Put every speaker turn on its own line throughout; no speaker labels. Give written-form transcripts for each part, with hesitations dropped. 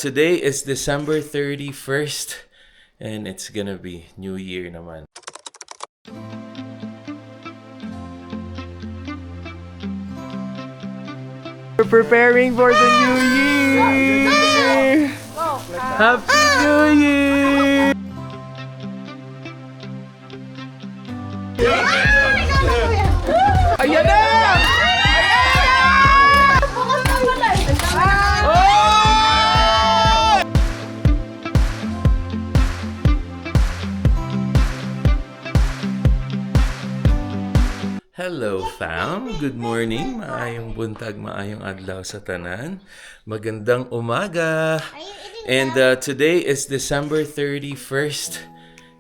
Today is December 31st and it's gonna be New Year naman. We're preparing for the New Year! Happy New Year! Ayan na! Hello fam! Good morning! Maayong buntag, maayong adlaw sa tanan. Magandang umaga! And today is December 31st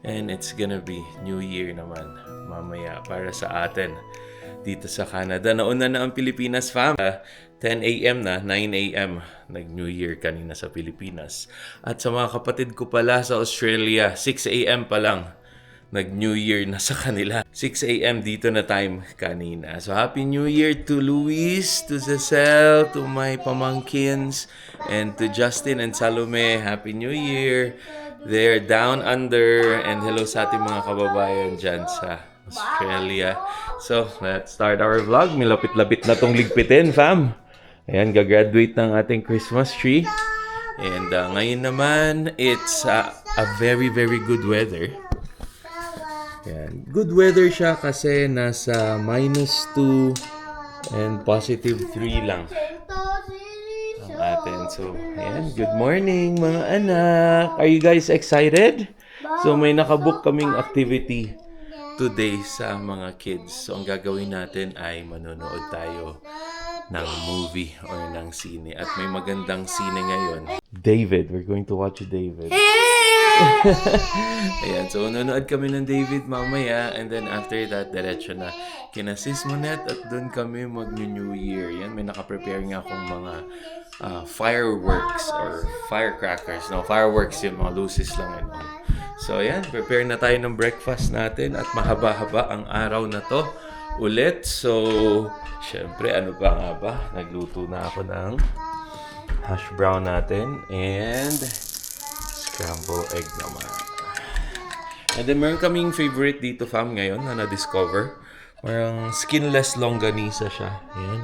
and it's gonna be New Year naman mamaya para sa atin dito sa Canada. Nauna na ang Pilipinas fam. 10 a.m. na, 9 a.m. nag-New Year kanina sa Pilipinas. At sa mga kapatid ko pala sa Australia, 6 a.m. pa lang nag-New Year na sa kanila. 6 a.m. dito na time kanina. So, Happy New Year to Luis, to Cecil, to my pamangkins, and to Justin and Salome. Happy New Year! They're down under. And hello sa ating mga kababayan dyan sa Australia. So, let's start our vlog. Milapit-lapit na tong ligpitin, fam. Ayan, gagraduate ng ating Christmas tree. And ngayon naman, it's a very, very good weather. Yan. Good weather siya kasi nasa -2 and +3 lang ang atin. So, ayan. Good morning mga anak! Are you guys excited? So, may nakabook kaming activity today sa mga kids. So, ang gagawin natin ay manonood tayo ng movie or ng sine. At may magandang sine ngayon. David. We're going to watch David. Ayan, so nanonood kami ng David mamaya and then after that, diretso na kina Sis Monet at doon kami mag-New Year. Yan, may nakaprepare nga akong mga fireworks or firecrackers. No, fireworks yun, mga luces lang yun. So ayan, prepare na tayo ng breakfast natin at mahaba-haba ang araw na to ulit. So, syempre, ano pa nga ba? Nagluto na ako ng hash brown natin and scrambled egg naman. And then meron kaming favorite dito fam ngayon na na-discover. Parang skinless longganisa siya. Ayan.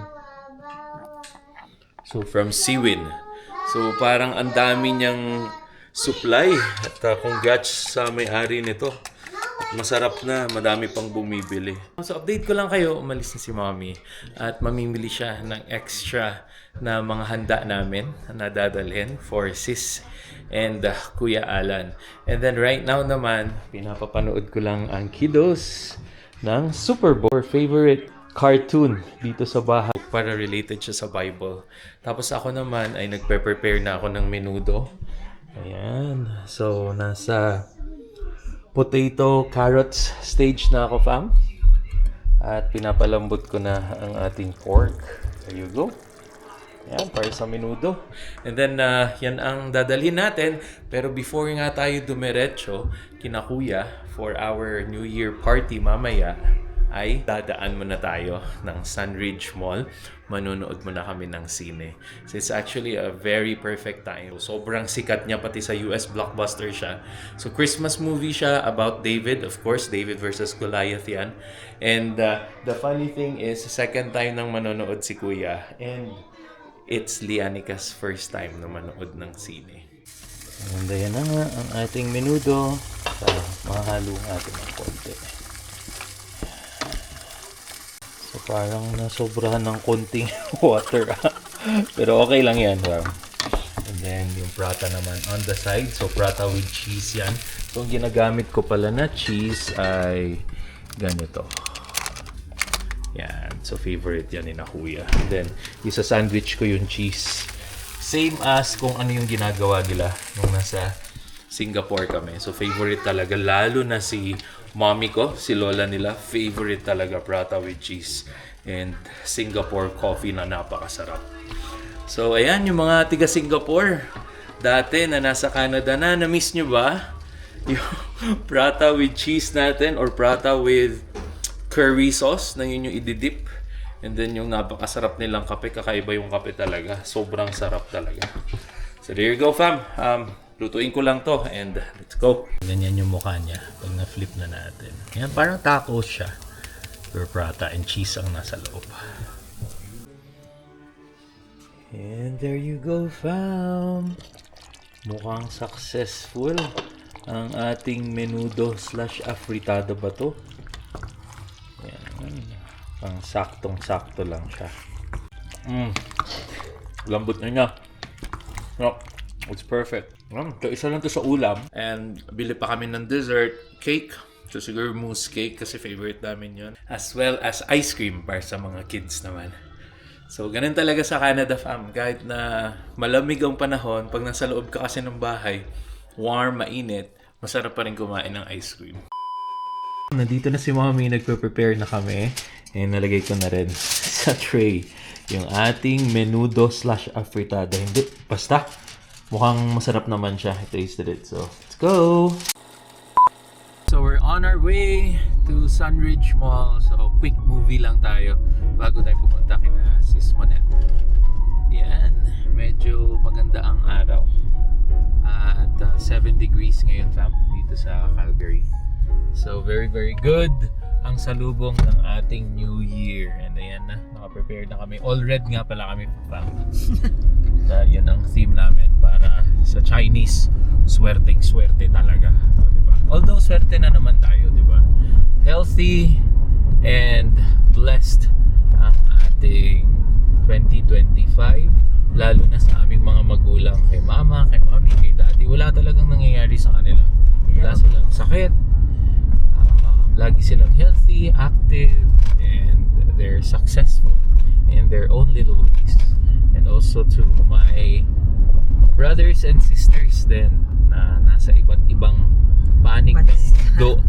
So from Siwin. So parang ang dami niyang supply. At congrats sa may-ari nito. At masarap na, madami pang bumibili. So update ko lang kayo, umalis na si Mommy. At mamimili siya ng extra na mga handa namin na dadalhin for Sis and Kuya Alan. And then right now naman, pinapapanood ko lang ang kiddos ng Super Bowl favorite cartoon dito sa bahay para related siya sa Bible. Tapos ako naman ay nagpe-prepare na ako ng menudo. Ayan. So, nasa potato, carrots stage na ako, fam. At pinapalambot ko na ang ating pork. There you go. Yan, para sa menudo. And then, yan ang dadalhin natin. Pero before nga tayo dumiretso, kina Kuya, for our New Year party mamaya, ay dadaan muna tayo ng Sunridge Mall. Manonood muna kami ng sine. So, it's actually a very perfect time. Sobrang sikat niya, pati sa US, blockbuster siya. So, Christmas movie siya about David. Of course, David versus Goliath yan. And the funny thing is, second time nang manonood si Kuya. And it's Lianica's first time na manood ng sine. And ayan na nga ang ating menudo. Mahalo natin ng konti. So parang nasobrahan ng konting water. Pero okay lang yan. And then yung prata naman on the side. So prata with cheese yan. So ang ginagamit ko pala na cheese ay ganito. Yan. So, favorite yan ni na Kuya. And then, isa sandwich ko yung cheese. Same as kung ano yung ginagawa nila nung nasa Singapore kami. So, favorite talaga. Lalo na si mommy ko, si lola nila. Favorite talaga prata with cheese. And Singapore coffee na napakasarap. So, ayan yung mga tiga Singapore. Dati na nasa Canada na. Na-miss nyo ba? Yung prata with cheese natin or prata with curry sauce na yun yung ididip. And then yung napakasarap nilang kape, kakaiba yung kape talaga. Sobrang sarap talaga. So there you go, fam. Lutuin ko lang to and let's go. Ganyan yung mukha niya pag na-flip na natin. Yan, parang tacos siya. Pero prata and cheese ang nasa loob. And there you go, fam. Mukhang successful ang ating menudo / afritada ba to? Yan. Pang saktong-sakto lang siya. Lambot na niya. No, it's perfect. Isa lang to sa ulam. And bili pa kami ng dessert, cake. So siguro mousse cake kasi favorite namin yun. As well as ice cream para sa mga kids naman. So ganun talaga sa Canada, fam. Kahit na malamig ang panahon, pag nasa loob ka kasi ng bahay, warm, mainit, masarap pa rin kumain ng ice cream. Nandito na si Mommy, nagpe-prepare na kami. And nalagay ko na rin sa tray yung ating menudo / afritada. Hindi, basta. Mukhang masarap naman siya. I tasted it. So, let's go! So, we're on our way to Sunridge Mall. So, quick movie lang tayo bago tayo pumunta kina Sis Monet. Yan. Medyo maganda ang araw. At 7 degrees ngayon, fam, dito sa Calgary. So, very, very good ang salubong ng ating New Year. And ayan na, naka-prepare na kami. All red nga pala kami, fam. Yan ang theme namin para sa Chinese. Swerteng-swerte talaga. Diba? Although swerte na naman tayo, diba? Healthy and blessed ang ating 2025. Lalo na sa aming mga magulang. Kay mama, kay mommy, kay daddy. Wala talagang nangyayari sa kanila. Wala silang sakit. Lagi silang healthy, active, and they're successful in their own little ways. And also to my brothers and sisters din na nasa iba't ibang panig ng mundo.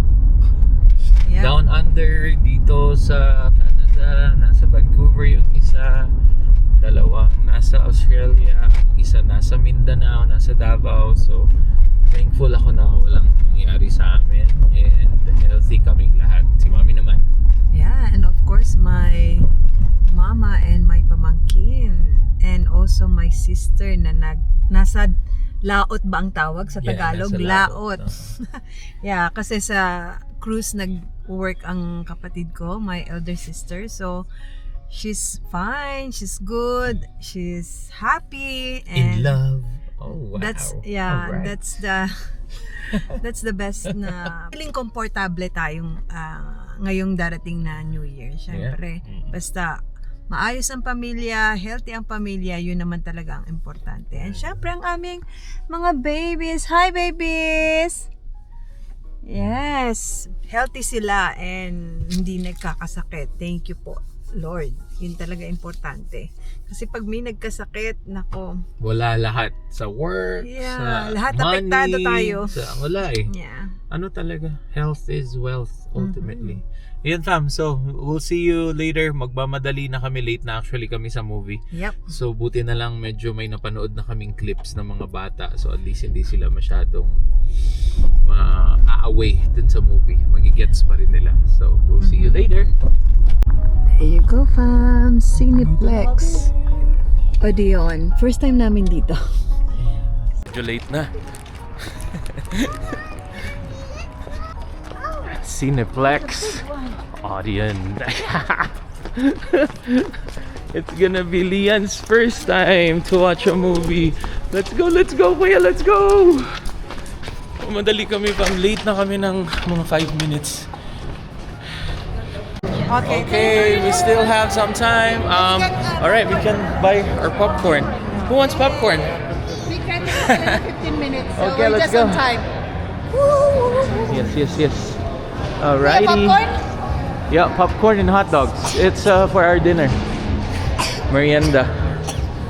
Yeah. Down under dito sa Canada, nasa Vancouver yung isa, dalawang nasa Australia, isa nasa Mindanao, nasa Davao. So thankful ako na walang nangyari sa amin and healthy kaming lahat. Si Mami naman.
Yeah, and of course my mama and my pamangkin and also my sister na nasa laot ba ang tawag sa Tagalog?
Yeah,
laot. Yeah, kasi sa cruise nag-work ang kapatid ko, my elder sister. So she's fine, she's good, she's happy and
in love. Oh, wow.
That's
Alright.
that's the best na feeling komportable tayong ngayong darating na New Year. Syempre, basta maayos ang pamilya, healthy ang pamilya, yun naman talaga ang importante. And syempre ang aming mga babies. Hi babies! Yes, healthy sila and hindi nagkakasakit. Thank you po, Lord. Yun talaga importante. Kasi pag may nagkasakit, nako.
Wala lahat. Sa work, sa
lahat
money,
apektado tayo.
Wala eh.
Yeah.
Ano talaga? Health is wealth ultimately. Yan fam, so we'll see you later. Magmamadali na kami, late na actually kami sa movie.
Yep.
So buti na lang medyo may napanood na kaming clips ng mga bata. So at least hindi sila masyadong ma-away dun sa movie. Magigets pa rin nila. So we'll see you later.
There you go, fam. Cineplex Odeon. First time namin dito.
Medyo late na. Cineplex Odeon. It's gonna be Lian's first time to watch a movie. Let's go, kuya, let's go! Madali kami, fam. Late na kami ng mga 5 minutes. Okay, we still have some time. Alright, we can buy our popcorn. Who wants popcorn?
We can in 15 minutes. So
Okay,
we're
let's
just
go.
on time.
Yes. Alrighty.
Popcorn?
Yeah, popcorn and hot dogs. It's for our dinner. Merienda.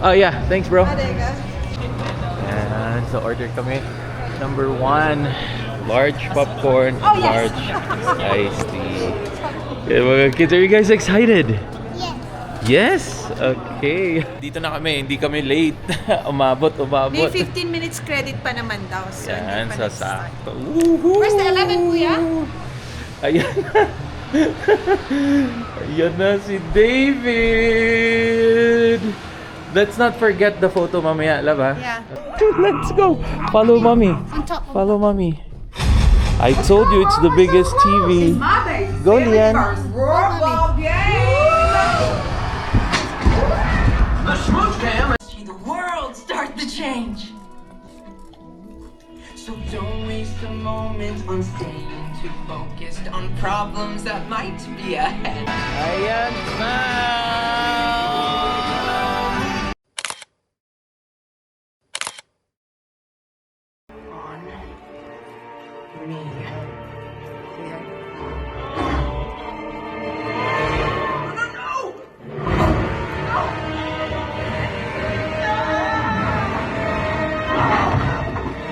Oh yeah, thanks bro. And so order kami. Number 1, large popcorn and large iced tea. Yeah, mga kids, are you guys excited? Yes? Okay. Dito na kami, hindi kami late. Umabot.
May 15 minutes credit pa naman daw. So
Yan,
hindi pa
sa
nag-start.
sakto. Woohoo!
Where's the 11, kuya?
Ayan na. Ayan na si David. Let's not forget the photo mamaya, love, ha?
Yeah.
Let's go. Follow mommy.
On top.
Follow mommy. I told you it's the biggest TV. Go, Lian.
The world start to change. So don't waste a moment on staying too focused on problems that might be ahead.
Ayan na!
On me.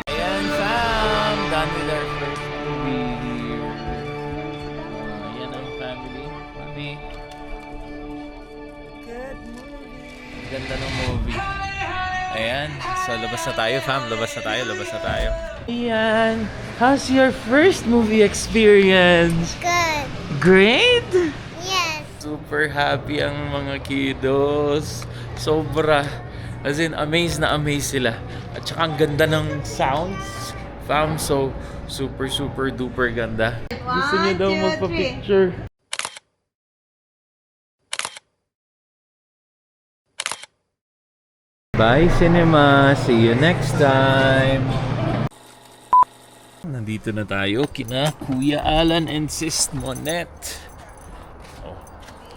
Ayan, fam! Done with our first movie here. Ayan ang family. Mami.
Good movie.
Ganda ng movie. Ayan. So, labas na tayo, fam. Labas na tayo, labas na tayo. Ayan. How's your first movie experience?
Good.
Great?
Yes.
Super happy ang mga kiddos. Sobra. As in, amazed na amazed sila. At saka ang ganda ng sounds. Fam, so super duper ganda. Gusto niyo daw
1, 2,
magpa-picture. Bye, cinema. See you next time. Nandito na tayo kina Kuya Alan and Sis Monette. Oh,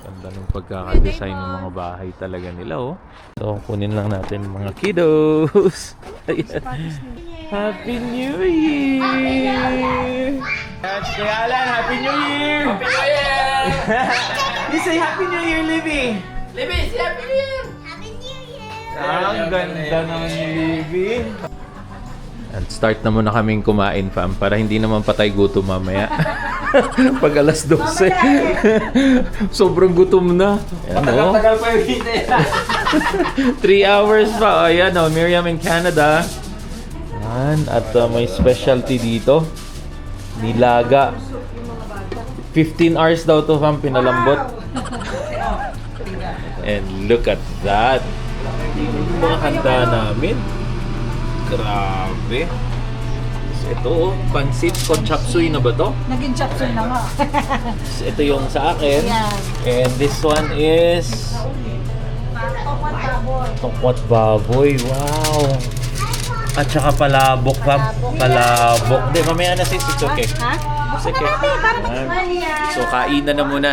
ganda ng pagkakadesign ng mga bahay talaga nila, oh. So, kunin lang natin mga kiddos. Ayan. Happy New Year! Yes, Kuya Alan, Happy New Year! Happy New Year! You say Happy New Year, Libby!
Libby, say Happy New Year!
Happy New Year.
Ang ganda naman ni Libby. And start na muna kaming kumain, fam, para hindi naman patay gutom mamaya. Pag alas 12. Sobrang gutom na. Ayan, oh.
Tagal pa yung hita.
3 hours pa. Ayan, oh, Miriam in Canada. Ayan, at may specialty dito. Nilaga. 15 hours daw to, fam, pinalambot. And look at that. Yung mga handa namin. Grabe. So, ito, oh, pansit con chop suey na ba to?
Naging chapsul na nga.
So, ito yung sa akin.
Yan.
And this one is tokwat baboy. Wow. At saka palabok, fam. Palabok. Hindi, mamaya na sis. It's okay.
Ha?
It's okay. Ayan. So, kainan na muna.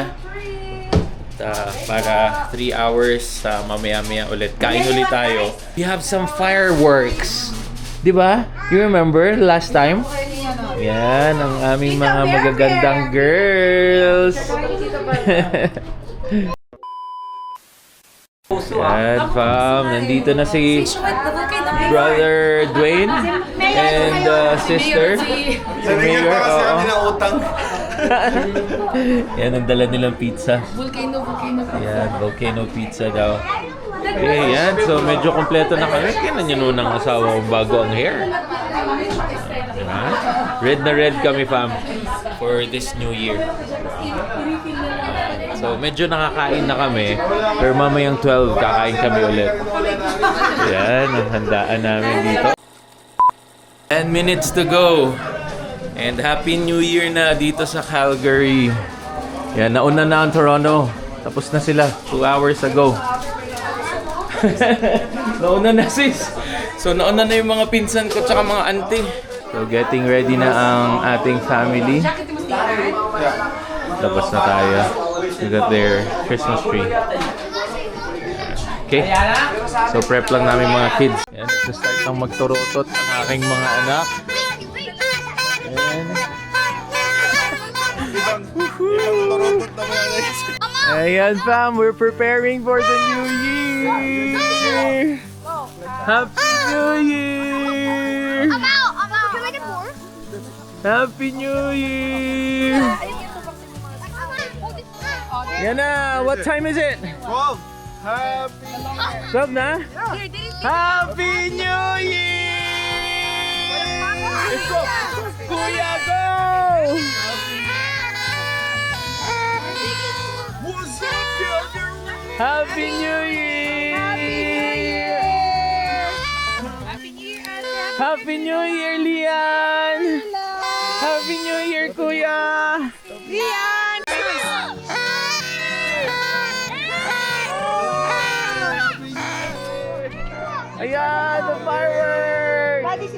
Para 3 hours, mamaya-maya ulit. Kain ulit tayo. We have some fireworks. Di ba? You remember last time? Yan, ang aming mga magagandang girls. Yan, fam. Nandito na si Brother Dwayne and sister. Si Mayor. Oo. Yan, ang dala nilang pizza.
Volcano.
Yan, volcano pizza daw. Okay, yan. So, medyo kompleto na kami. Kailan nyo nun ang asawa kong bago ang hair? Diba? Red na red kami, fam, for this new year. So, medyo nakakain na kami. Pero mamayang 12, kakain kami ulit. Yan, ang handaan namin dito. 10 minutes to go. And Happy New Year na dito sa Calgary. Yan, nauna na ang Toronto. Tapos na sila 2 hours ago. Nauna na sis. So nauna na yung mga pinsan ko tsaka mga auntie. So getting ready na ang ating family. Labas na tayo. We got their Christmas tree. Okay. So prep lang namin mga kids. Yan, nag-start ng magturutot ang aking mga anak. Ayan fam, we're preparing for the new year! Happy New Year!
I'm out. Can I get more?
Happy New Year! Yan na! What time is it?
12. Happy
12 na? Happy New Year! Let's go! Kuya, go!
What's up,
Happy New Year! Happy New Year, Lian! Happy New Year, Kuya!
Lian!
Ayan, the fireworks!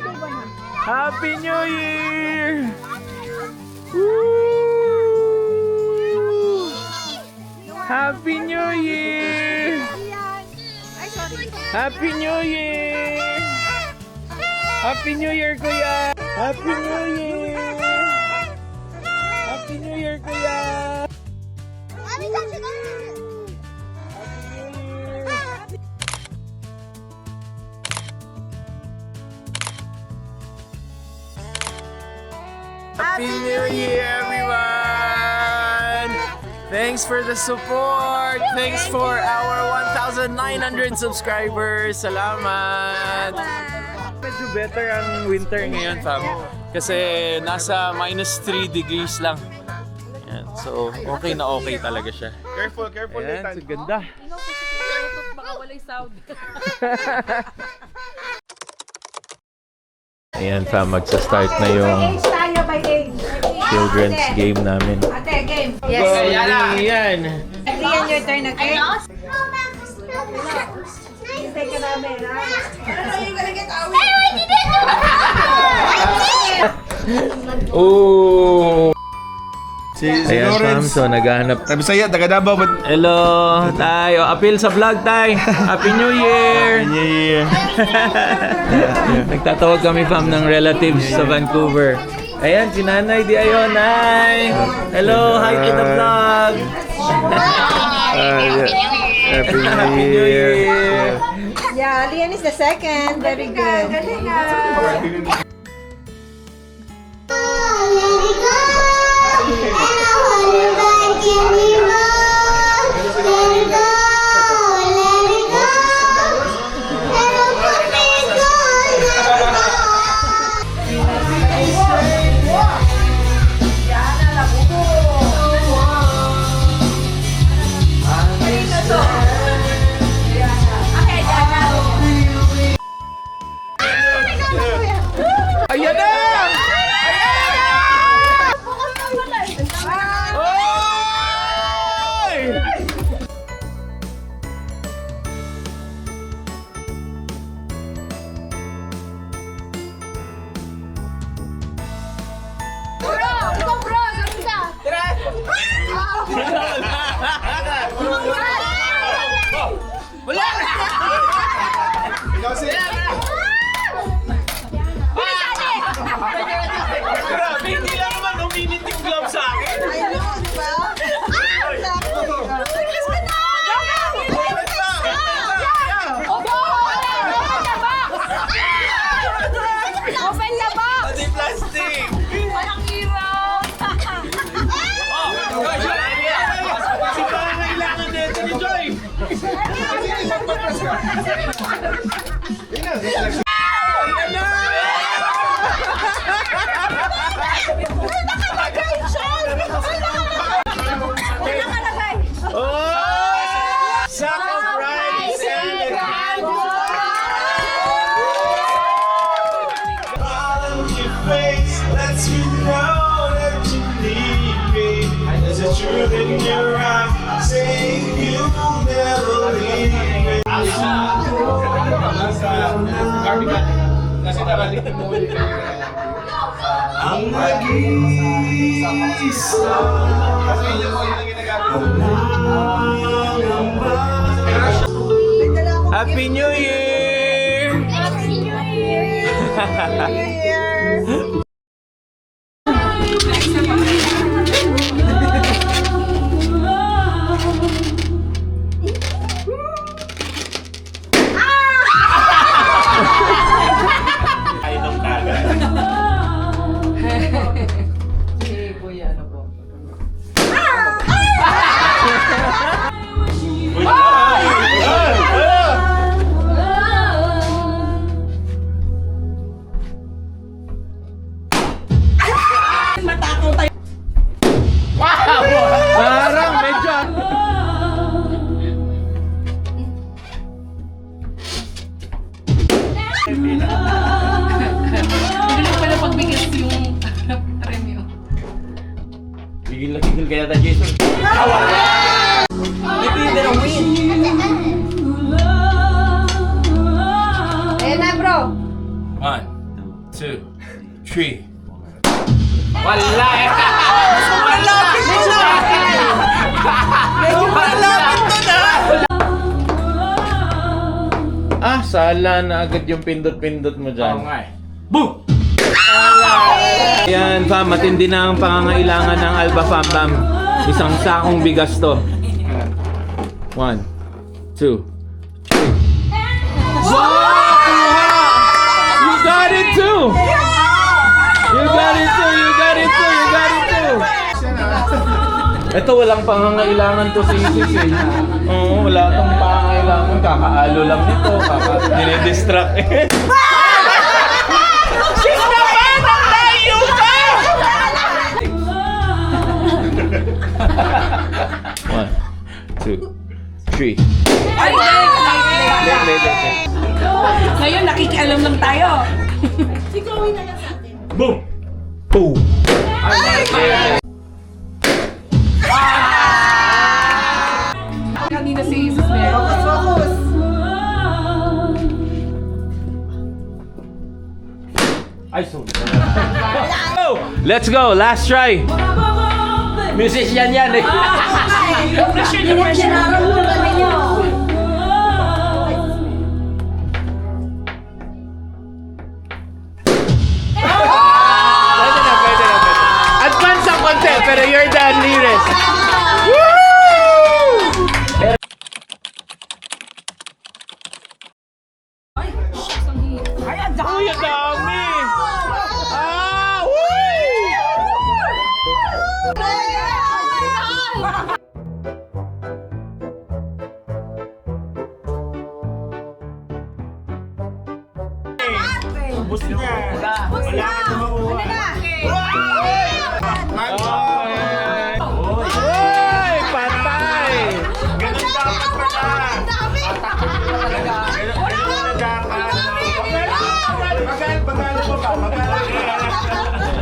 Happy New Year! Woo! Happy New Year! Happy New Year! Happy New Year, Kuya! Happy New Year! Happy New Year, Kuya!
Mommy, touch it.
Happy New Year, everyone! Thanks for the support! Thanks for our 1,900 subscribers! Salamat! Medyo better ang winter ngayon, fam. Kasi nasa -3 degrees lang. Ayan, so, okay na okay talaga siya.
Careful, careful,
Ayan,
Nathan.
so ganda. Ayan, fam, magsa-start na yung
Tayo by age.
children's game namin.
Ate, game.
Yes.
Ayan!
Lian, your turn, okay?
Take ka namin, ha?
Oh!
Si
Ayan, fam, so naghahanap.
Sabi saya, taga Davao, but...
Hello, Tay. O, appeal sa vlog, Tay. Happy New Year!
Yeah.
Nagtatawag kami, fam, ng relatives sa Vancouver. Ayan, si Nanay Di Ayon, Nay. Hello, hi to the vlog.
Happy
Happy New Year.
Yeah, Lian is the second. Very good.
Ayan na! Oy! Grabe, hindi lang naman uminit yung glove sa akin.
I know, di ba?
Open na ba?
Pati plastic!
Walang hero!
Si parang kailangan dito ni Joy! Oh! Sack of rice and a candle! Your face lets me know that you need me. There's a truth in your eyes saying you will never leave me. Ang nag-iisa Happy New Year!
Happy New Year!
kaya tayo Jason.
Maybe you better win.
Ayan na, bro.
1, 2, 3.
Wala eh. Malapit mo na. Medyo malapit mo na.
Ah, sala na agad yung pindot-pindot mo dyan.
Oo nga eh.
Boom! Ayan, fam, matindi na ang pangangailangan ng Alba Fam Fam. Isang sakong bigas to. 1, 2, 3. Wow! You got it too! You got it too! You got it too! You got it too! Ito walang pangangailangan to si Isis eh. Oo, wala tong pangangailangan. Kakaalo lang nito. Dinidistract eh. One, two, three.
Ay, ngayon, nakikialam lang tayo.
Boom! Boom!
Kanina si Jesus meron. Focus.
Let's go! Last try!
Musician yan eh.
Pressure naman siya nararamdaman ninyo.
Pwede na. Advance ang konti, pero you're the nearest.
Ay, ang dami.
Uy, ang dami! Ah!
Ubus niya. Wala ka na makuha.
Uy! Patay!
Ganun dapat pala. Ganun dapat. Magkano mo ba?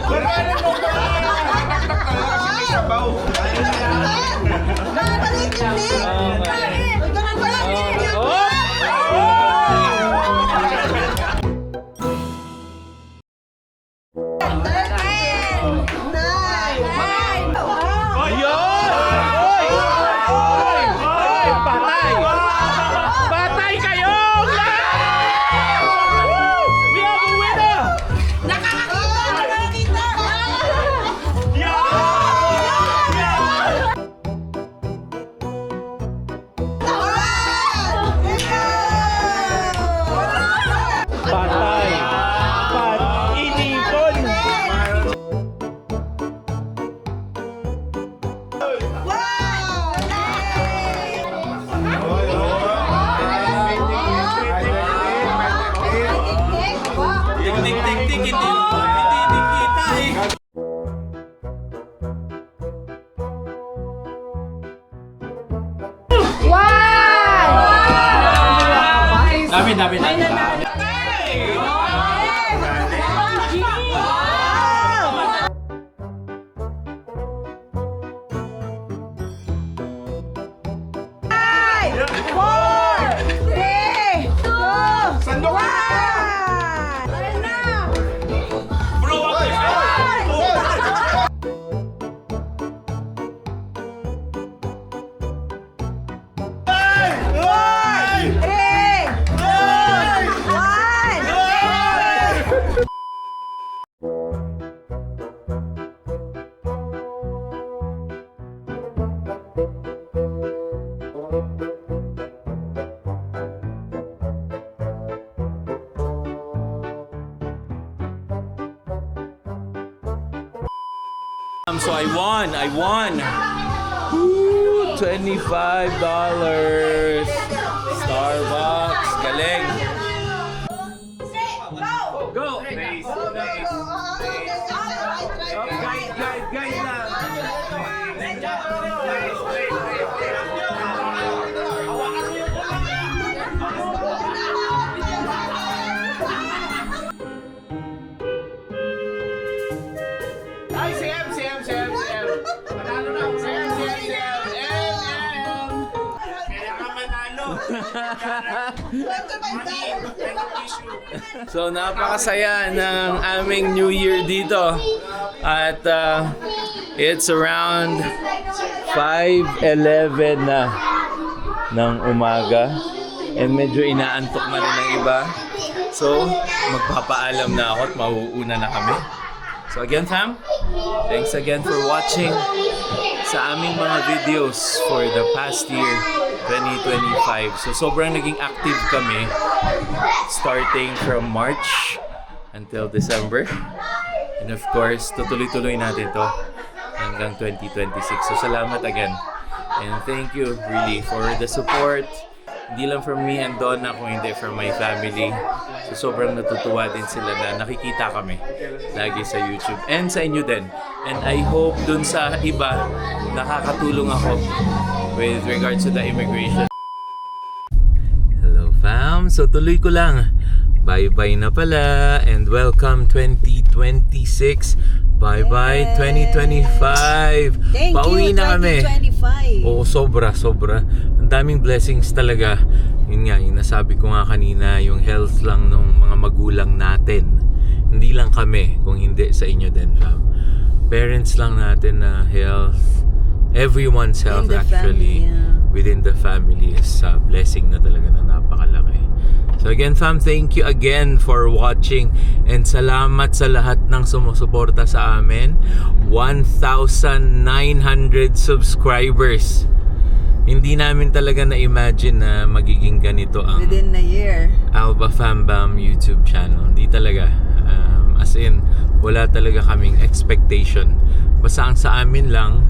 Magkano mo ba? Taktak ka lang kasi may sabaw.
Patay kayo! We have a winner! Patay! Inipon! Tik-tik-tik-tik, hindi kita eh. Dami. So I won. Woo, $25. Starbucks. Galing. Go. Guide na. Ay, CM. Panalo na. So napakasaya ng aming New Year dito. At it's around 5:11 na ng umaga. And medyo inaantok na rin ng iba. So magpapaalam na ako at mauuna na kami. So again fam, thanks again for watching sa aming mga videos for the past year 2025. So sobrang naging active kami starting from March until December. And of course, tutuloy-tuloy natin to hanggang 2026. So salamat again. And thank you really for the support. Hindi lang from me and Donna, kung hindi from my family. So sobrang natutuwa din sila na nakikita kami lagi sa YouTube and sa inyo din. And I hope dun sa iba nakakatulong ako with regards to the immigration. Hello fam, so tuloy ko lang. Bye-bye na pala and welcome 2026. Bye-bye 2025.
Thank
Pauwi
you,
na kami.
2025.
Oo, sobra. Ang daming blessings talaga. Yun nga, yung nasabi ko nga kanina, yung health lang ng mga magulang natin. Hindi lang kami, kung hindi sa inyo din, fam. Parents lang natin na health. Everyone's health
the
actually.
family, yeah.
Within the family is a blessing na talaga na napakalaki. So again fam, thank you again for watching and salamat sa lahat ng sumusuporta sa amin. 1,900 subscribers. Hindi namin talaga na-imagine na magiging ganito ang
Within a year.
Alba Fambam YouTube channel. Hindi talaga. As in, wala talaga kaming expectation. Basta ang sa amin lang,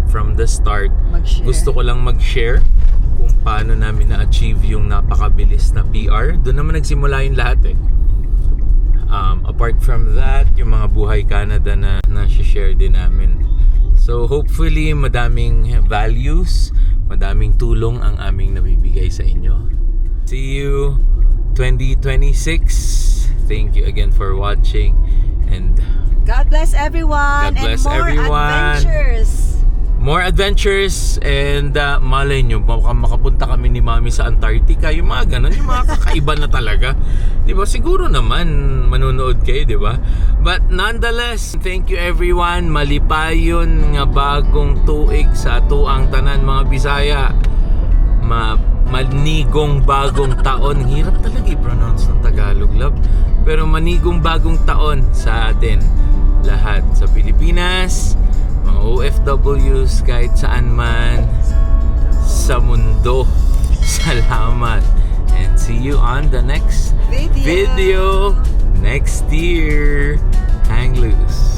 from the start,
Mag-share.
gusto ko lang mag-share kung paano namin na-achieve yung napakabilis na PR. Doon naman nagsimula yung lahat eh. Apart from that, yung mga buhay Canada na na-share din namin. So hopefully madaming values, madaming tulong ang aming nabibigay sa inyo. See you 2026. Thank you again for watching and
God bless everyone.
God bless
and more
everyone.
adventures.
more adventures and malay nyo, baka makapunta kami ni Mami sa Antarctica, yung mga ganun, yung mga kakaiba na talaga, di ba? Siguro naman manonood kayo, di ba? But nonetheless, thank you everyone. Malipayon nga bagong tuig sa tuang tanan mga Bisaya. Manigong bagong taon. Hirap talaga i-pronounce ng Tagalog, love. Pero manigong bagong taon sa atin lahat sa Pilipinas, mga OFWs kahit saan man sa mundo. Salamat and see you on the next video next year. Hang loose.